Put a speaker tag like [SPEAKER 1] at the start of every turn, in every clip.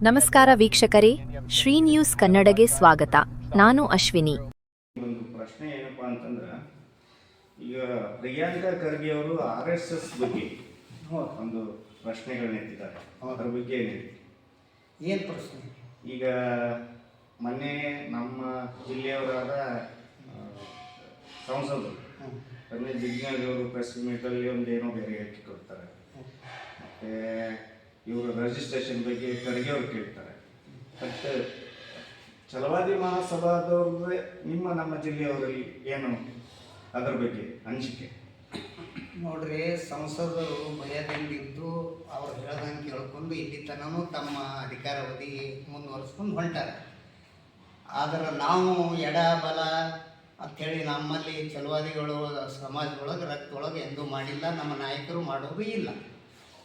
[SPEAKER 1] ನಮಸ್ಕಾರ ವೀಕ್ಷಕರೇ, ಶ್ರೀ ನ್ಯೂಸ್ ಕನ್ನಡಗೆ ಸ್ವಾಗತ. ನಾನು ಅಶ್ವಿನಿ.
[SPEAKER 2] ಒಂದು ಪ್ರಶ್ನೆ ಏನಪ್ಪಾ ಅಂತಂದ್ರೆ, ಈಗ ಪ್ರಿಯಾಂಕಾ ಖರ್ಗೆ ಅವರು RSS ಬಗ್ಗೆ ಒಂದು ಪ್ರಶ್ನೆಗಳನ್ನ ಎತ್ತಿದ್ದಾರೆ. ಅದರ ಬಗ್ಗೆ
[SPEAKER 3] ಏನು ಪ್ರಶ್ನೆ?
[SPEAKER 2] ಈಗ ಮೊನ್ನೆ ನಮ್ಮ ಜಿಲ್ಲೆಯವರಾದ ಸಂಸದರು ರಮೇಶ್ ಜಿಗಜಿಣಗಿ ಅವರು ಪ್ರೆಸ್ ಮೀಟಲ್ಲಿ ಒಂದು ಏನೋ ಬೇರೆ ಹೇಳಿಕೆ ಕೊಡ್ತಾರೆ. ಮತ್ತು ಇವರು ರಿಜಿಸ್ಟ್ರೇಷನ್ ಬಗ್ಗೆ ಖರ್ಗೆ ಅವ್ರು ಕೇಳ್ತಾರೆ. ಮತ್ತು ಛಲವಾದಿ ಮಹಾಸಭಾದವ್ರದ್ದೇ ನಮ್ಮ ಜಿಲ್ಲೆಯವರಲ್ಲಿ ಏನು ಅದರ ಬಗ್ಗೆ ಅನಿಸಿಕೆ?
[SPEAKER 3] ನೋಡ್ರಿ, ಸಂಸದರು ಭಯದಿಂದಿದ್ದು ಅವ್ರು ಹೇಳ್ದಂಗೆ ಕೇಳ್ಕೊಂಡು ಇಲ್ಲಿ ತನೂ ತಮ್ಮ ಅಧಿಕಾರಾವಧಿ ಮುಂದುವರಿಸ್ಕೊಂಡು ಹೊಂಟಾರೆ. ಆದ್ರೆ ನಾವು ಎಡ ಬಲ ಅಂಥೇಳಿ ನಮ್ಮಲ್ಲಿ ಛಲವಾದಿಗಳು ಸಮಾಜದೊಳಗೆ ರಕ್ತೊಳಗೆ ಎಂದೂ ಮಾಡಿಲ್ಲ, ನಮ್ಮ ನಾಯಕರು ಮಾಡೋದು ಇಲ್ಲ.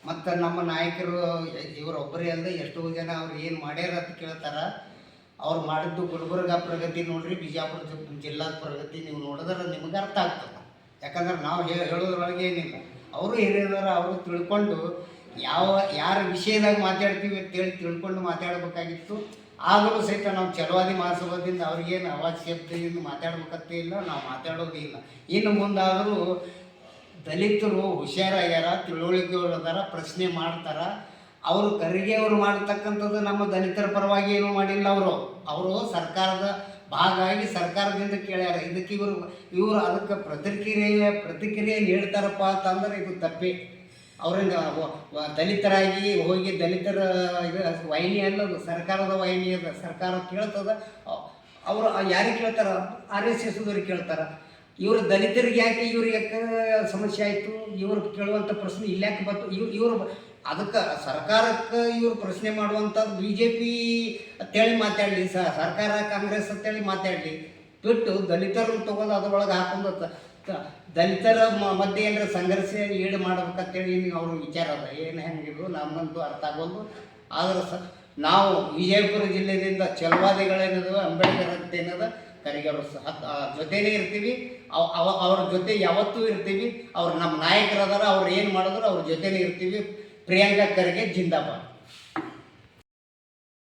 [SPEAKER 3] ಮತ್ತು ನಮ್ಮ ನಾಯಕರು ಇವರೊಬ್ಬರೇ ಅಲ್ಲದೆ ಎಷ್ಟೋ ಜನ ಅವ್ರು ಏನು ಮಾಡ್ಯಾರ ಅಂತ ಕೇಳ್ತಾರೆ. ಅವ್ರು ಮಾಡಿದ್ದು ಗುಲ್ಬರ್ಗ ಪ್ರಗತಿ ನೋಡ್ರಿ, ಬಿಜಾಪುರ ಜಿಲ್ಲಾದ ಪ್ರಗತಿ ನೀವು ನೋಡಿದ್ರೆ ನಿಮ್ಗೆ ಅರ್ಥ ಆಗ್ತದೆ. ಯಾಕಂದ್ರೆ ನಾವು ಹೇಳೋದ್ರೊಳಗೆ ಏನಿಲ್ಲ, ಅವರು ಹಿರಿಯದಾರ, ಅವರು ತಿಳ್ಕೊಂಡು ಯಾರ ವಿಷಯದಾಗ ಮಾತಾಡ್ತೀವಿ ಅಂತೇಳಿ ತಿಳ್ಕೊಂಡು ಮಾತಾಡಬೇಕಾಗಿತ್ತು. ಆದರೂ ಸಹಿತ ನಾವು ಛಲವಾದಿ ಮಹಾಸಭಾದಿಂದ ಅವ್ರಿಗೇನು ಅವಶ್ಯಕತೆಯಿಂದ ಮಾತಾಡ್ಬೇಕಂತ ಇಲ್ಲ, ನಾವು ಮಾತಾಡೋದು ಇಲ್ಲ. ಇನ್ನು ಮುಂದಾದರೂ ದಲಿತರು ಹುಷಾರಾಗ್ಯಾರ, ತಿಳುವಳಿಕೆಯವರು ಅದಾರ, ಪ್ರಶ್ನೆ ಮಾಡ್ತಾರೆ. ಅವರು ಖರ್ಗೆ ಅವರು ಮಾಡತಕ್ಕಂಥದ್ದು ನಮ್ಮ ದಲಿತರ ಪರವಾಗಿ ಏನೂ ಮಾಡಿಲ್ಲ. ಅವರು ಸರ್ಕಾರದ ಭಾಗವಾಗಿ ಸರ್ಕಾರದಿಂದ ಕೇಳ್ಯಾರ. ಇದಕ್ಕೆ ಇವರು ಅದಕ್ಕೆ ಪ್ರತಿಕ್ರಿಯೆ ನೀಡ್ತಾರಪ್ಪ ಅಂತಂದ್ರೆ ಇದು ತಪ್ಪಿ. ಅವರಿಂದ ದಲಿತರಾಗಿ ಹೋಗಿ ದಲಿತರ ಇದು ವಾಹಿನಿ ಅಲ್ಲದು, ಸರ್ಕಾರದ ವಾಹಿನಿ ಅದ, ಸರ್ಕಾರ ಕೇಳ್ತದ. ಅವರು ಯಾರಿಗೆ ಕೇಳ್ತಾರ? RSS ಕೇಳ್ತಾರೆ. ಇವರು ದಲಿತರಿಗೆ ಯಾಕೆ ಇವ್ರಿಗೆ ಸಮಸ್ಯೆ ಆಯಿತು? ಇವರು ಕೇಳುವಂಥ ಪ್ರಶ್ನೆ ಇಲ್ಯಾಕೆ ಬಂತು? ಇವರು ಅದಕ್ಕೆ ಸರ್ಕಾರಕ್ಕೆ ಇವರು ಪ್ರಶ್ನೆ ಮಾಡುವಂಥದ್ದು BJP ಅಂತೇಳಿ ಮಾತಾಡಲಿ, ಸರ್ಕಾರ ಕಾಂಗ್ರೆಸ್ ಅಂತೇಳಿ ಮಾತಾಡಲಿ, ಬಿಟ್ಟು ದಲಿತರನ್ನು ತೊಗೊಂಡು ಅದರೊಳಗೆ ಹಾಕೊಂಡು ದಲಿತರ ಮಧ್ಯೆ ಏನಾರ ಸಂಘರ್ಷ ಈಡು ಮಾಡ್ಬೇಕಂತೇಳಿ ಅವ್ರ ವಿಚಾರ ಅದ. ಏನು ಹೆಂಗಿದ್ರು ನಮಗಂತೂ ಅರ್ಥ ಆಗೋದು. ಆದ್ರೆ ನಾವು ವಿಜಯಪುರ ಜಿಲ್ಲೆಯಿಂದ ಛಲವಾದಿಗಳೇನದ, ಅಂಬೇಡ್ಕರ್ ಅಂತ ಏನದ, ಖರ್ಗೆ ಅವರು ಜೊತೆನೇ ಇರ್ತೀವಿ. ಅವ್ರ ಜೊತೆ ಯಾವತ್ತೂ ಇರ್ತೀವಿ. ಅವ್ರು ನಮ್ಮ ನಾಯಕರದಾರ, ಅವ್ರು ಏನು ಮಾಡಿದ್ರು ಅವ್ರ ಜೊತೆನೇ ಇರ್ತೀವಿ. ಪ್ರಿಯಾಂಕಾ ಖರ್ಗೆ ಜಿಂದಾಬಾದ್.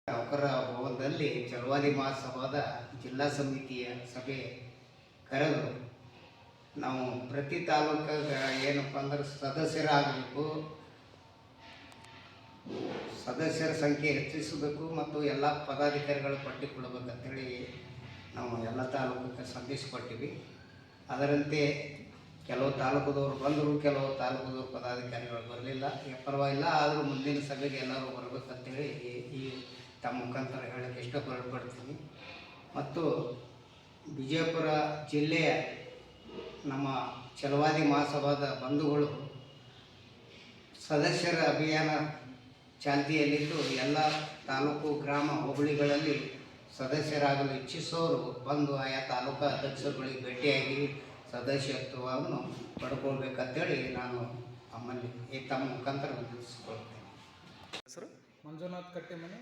[SPEAKER 3] ಅವರ ಭವನದಲ್ಲಿ ಛಲವಾದಿ ಮಹಾಸಭಾದ ಜಿಲ್ಲಾ ಸಮಿತಿಯ ಸಭೆ ಕರೆದು ನಾವು ಪ್ರತಿ ತಾಲೂಕಾಗ ಏನಪ್ಪ ಅಂದ್ರೆ ಸದಸ್ಯರಾಗಬೇಕು, ಸದಸ್ಯರ ಸಂಖ್ಯೆ ಹೆಚ್ಚಿಸಬೇಕು ಮತ್ತು ಎಲ್ಲ ಪದಾಧಿಕಾರಿಗಳ ಪಟ್ಟಿ ಕೊಡಬೇಕಂತೇಳಿ ನಾವು ಎಲ್ಲ ತಾಲೂಕಕ್ಕೆ ಸಂದೇಶ ಕೊಟ್ಟಿವಿ. ಅದರಂತೆ ಕೆಲವು ತಾಲೂಕದವರು ಬಂದರು, ಕೆಲವು ತಾಲೂಕದವರು ಪದಾಧಿಕಾರಿಗಳು ಬರಲಿಲ್ಲ. ಪರವಾಗಿಲ್ಲ, ಆದರೂ ಮುಂದಿನ ಸಭೆಗೆ ಎಲ್ಲರೂ ಬರಬೇಕಂತೇಳಿ ಈ ತಮ್ಮ ಮುಖಾಂತರ ಹೇಳೋಕ್ಕೆ ಇಷ್ಟಪಡ್ತೀನಿ. ಮತ್ತು ವಿಜಯಪುರ ಜಿಲ್ಲೆಯ ನಮ್ಮ ಛಲವಾದಿ ಮಹಾಸಭಾದ ಬಂಧುಗಳು ಸದಸ್ಯರ ಅಭಿಯಾನ ಚಾಲ್ತಿಯಲ್ಲಿದ್ದು ಎಲ್ಲ ತಾಲೂಕು ಗ್ರಾಮ ಹೋಬಳಿಗಳಲ್ಲಿ ಸದಸ್ಯರಾಗಲು ಇಚ್ಛಿಸೋರು ಬಂದು ಆಯಾ ತಾಲೂಕಾ ಅಧ್ಯಕ್ಷರುಗಳಿಗೆ ಭೇಟಿಯಾಗಿ ಸದಸ್ಯತ್ವವನ್ನು ಪಡ್ಕೊಳ್ಬೇಕಂತೇಳಿ ನಾನು ತಮ್ಮ ಮುಖಾಂತರ ವಿನಂತಿಸಿಕೊಳ್ತೇನೆ.
[SPEAKER 4] ಸರ್, ಮಂಜುನಾಥ್ ಕಟ್ಟೆಮನೆ,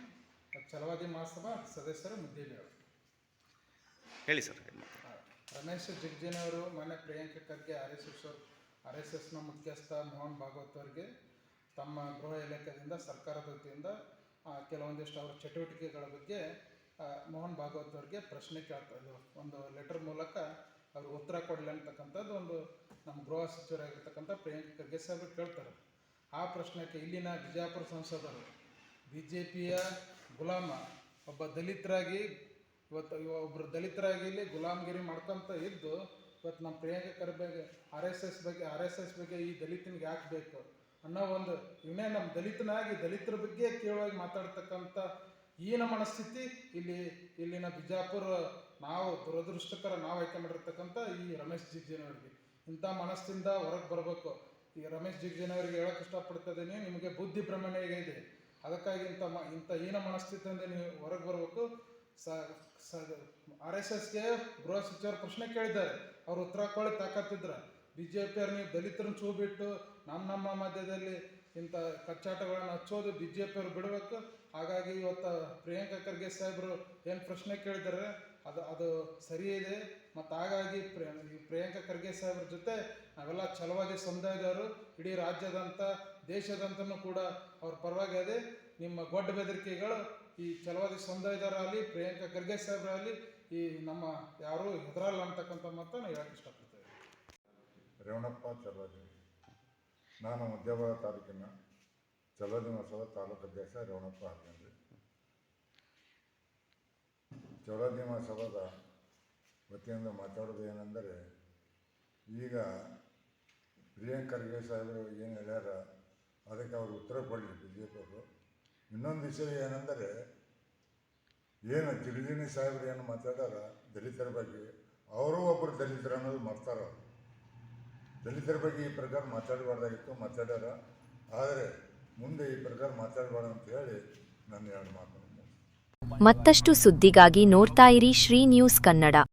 [SPEAKER 4] ಛಲವಾದಿ ಮಹಾಸಭಾ ಸದಸ್ಯರ ಮುದ್ದೇಲಿ ಹೇಳಿ ಸರ್. ರಮೇಶ್ ಜಿಗಜಿಣಗಿ ಅವರು ಮೊನ್ನೆ ಪ್ರಿಯಾಂಕಾ ಖರ್ಗೆ RSSನ ಮುಖ್ಯಸ್ಥ ಮೋಹನ್ ಭಾಗವತ್ ಅವರಿಗೆ ತಮ್ಮ ಗೃಹ ಇಲಾಖೆಯಿಂದ ಸರ್ಕಾರದ ವತಿಯಿಂದ ಕೆಲವೊಂದಿಷ್ಟು ಅವರ ಚಟುವಟಿಕೆಗಳ ಬಗ್ಗೆ ಮೋಹನ್ ಭಾಗವತ್ ಅವರಿಗೆ ಪ್ರಶ್ನೆ ಕೇಳ್ತಾ ಇದ್ರು. ಒಂದು ಲೆಟರ್ ಮೂಲಕ ಅವರು ಉತ್ತರ ಕೊಡಲಿ ಅಂತಕ್ಕಂಥದ್ದು ಒಂದು ನಮ್ಮ ಗೃಹ ಸಚಿವರಾಗಿರ್ತಕ್ಕಂಥ ಪ್ರಿಯಾಂಕಾ ಖರ್ಗೆ ಸಾಹೇಬರು ಕೇಳ್ತಾರೆ. ಆ ಪ್ರಶ್ನೆಗೆ ಇಲ್ಲಿನ ಬಿಜಾಪುರ ಸಂಸದರು BJPಯ ಗುಲಾಮ ಒಬ್ಬ ದಲಿತರಾಗಿ ಒಬ್ಬರು ದಲಿತರಾಗಿ ಇಲ್ಲಿ ಗುಲಾಮಗಿರಿ ಮಾಡ್ಕೊತ ಇದ್ದು ಇವತ್ತು ನಮ್ಮ ಪ್ರಿಯಾಂಕಾ ಖರ್ಗೆ RSS ಬಗ್ಗೆ ಈ ದಲಿತನಿಗೆ ಯಾಕೆ ಬೇಕು ಅನ್ನೋ ಒಂದು ಇವನೇ ನಮ್ಮ ದಲಿತನಾಗಿ ದಲಿತರ ಬಗ್ಗೆ ಕೇಳುವಾಗಿ ಮಾತಾಡ್ತಕ್ಕಂಥ ಈನ ಮನಸ್ಥಿತಿ ಇಲ್ಲಿನ ಬಿಜಾಪುರ ನಾವು ದುರದೃಷ್ಟಕರ ನಾವು ಆಯ್ಕೆ ಮಾಡಿರ್ತಕ್ಕಂಥ ಈ ರಮೇಶ್ ಜಿಗಜಿಣಗಿ ಅವರಿಗೆ ಇಂಥ ಮನಸ್ಸಿಂದ ಹೊರಗೆ ಬರಬೇಕು. ಈ ರಮೇಶ್ ಜಿಗಜಿಣಗಿ ಅವರಿಗೆ ಹೇಳೋಕೆ ಇಷ್ಟಪಡ್ತಿದ್ದೀನಿ, ನಿಮಗೆ ಬುದ್ಧಿ ಭ್ರಮಣೆ ಇದೆ. ಅದಕ್ಕಾಗಿ ಇಂಥ ಈನ ಮನಸ್ಥಿತಿಯಿಂದ ನೀವು ಹೊರಗೆ ಬರಬೇಕು. RSSಗೆ ಗೃಹ ಸಚಿವರು ಪ್ರಶ್ನೆ ಕೇಳಿದ್ದಾರೆ, ಅವ್ರು ಉತ್ತರ ಕೊಡಿ ತಾಕತ್ತಿದ್ರ. BJPಯವ್ರು ನೀವು ದಲಿತರನ್ನು ಚೂ ಬಿಟ್ಟು ನಮ್ಮ ಮಧ್ಯದಲ್ಲಿ ಇಂಥ ಕಚ್ಚಾಟಗಳನ್ನು ಹಚ್ಚೋದು BJPಯವ್ರು ಬಿಡಬೇಕು. ಹಾಗಾಗಿ ಇವತ್ತು ಪ್ರಿಯಾಂಕಾ ಖರ್ಗೆ ಸಾಹೇಬರು ಏನು ಪ್ರಶ್ನೆ ಕೇಳಿದ್ದಾರೆ ಅದು ಸರಿ ಇದೆ. ಮತ್ತು ಹಾಗಾಗಿ ಪ್ರಿಯಾಂಕಾ ಖರ್ಗೆ ಸಾಹೇಬ್ರ ಜೊತೆ ನಾವೆಲ್ಲ ಛಲವಾದಿ ಸಮುದಾಯದವರು ಇಡೀ ರಾಜ್ಯದಂತ ದೇಶದಂತನೂ ಕೂಡ ಅವ್ರ ಪರವಾಗಿ ಅದೇ. ನಿಮ್ಮ ಗೊಡ್ಡ ಬೆದರಿಕೆಗಳು ಈ ಛಲವಾದಿ ಸಮುದಾಯದವರಾಗಲಿ ಪ್ರಿಯಾಂಕಾ ಖರ್ಗೆ ಸಾಹೇಬರಾಗಲಿ ಈ ನಮ್ಮ ಯಾರೂ ಹೆದರಲ್ಲ ಅಂತಕ್ಕಂಥ ಮಾತನ್ನು ಹೇಳಕ್ಕೆ ಇಷ್ಟಪಡ್ತೇವೆ.
[SPEAKER 5] ರೇವಣಪ್ಪ ಚಲವಾದಿ. ನಾನು ಮಧ್ಯಭಾಗ ತಾಲೂಕಿನ ಚಲವಾದಿ ಮಹಾಸಭಾ ತಾಲೂಕು ಅಧ್ಯಕ್ಷ ರೇವಣಪ್ಪ ಹಾರ್ಗಂಡಿ. ಚಲವಾದಿ ಮಹಾಸಭಾದ ವತಿಯಿಂದ ಮಾತಾಡೋದು ಏನೆಂದರೆ, ಈಗ ಪ್ರಿಯಾಂಕಾ ಖರ್ಗೆ ಸಾಹೇಬರು ಏನು ಹೇಳ್ಯಾರ ಅದಕ್ಕೆ ಅವರು ಉತ್ತರ ಕೊಡಲಿ ಬಿ ಜೆ ಪಿಯವರು. ಇನ್ನೊಂದು ವಿಷಯ ಏನೆಂದರೆ, ಏನು ಜಿಗಜಿಣಿ ಸಾಹೇಬರು ಏನು ಮಾತಾಡ್ಯಾರ ದಲಿತರ ಬಗ್ಗೆ, ಅವರು ಒಬ್ಬರು ದಲಿತರು ಅನ್ನೋದು ಮರ್ತಾರ. ದಲಿತರ ಬಗ್ಗೆ ಈ ಪ್ರಕಾರ ಮಾತಾಡಬಾರ್ದಾಗಿತ್ತು, ಮಾತಾಡ್ಯಾರ. ಆದರೆ ಮುಂದೆ ಈ ಪ್ರಕಾರ ಮಾತಾಡಬಾರ್ದು ಅಂತ ಹೇಳಿ ನನ್ನ ಎರಡು ಮಾತನ್ನು
[SPEAKER 1] ಮತ್ತಷ್ಟು ಸುದ್ದಿಗಾಗಿ ನೋಡ್ತಾ ಇರಿ ಶ್ರೀ ನ್ಯೂಸ್ ಕನ್ನಡ.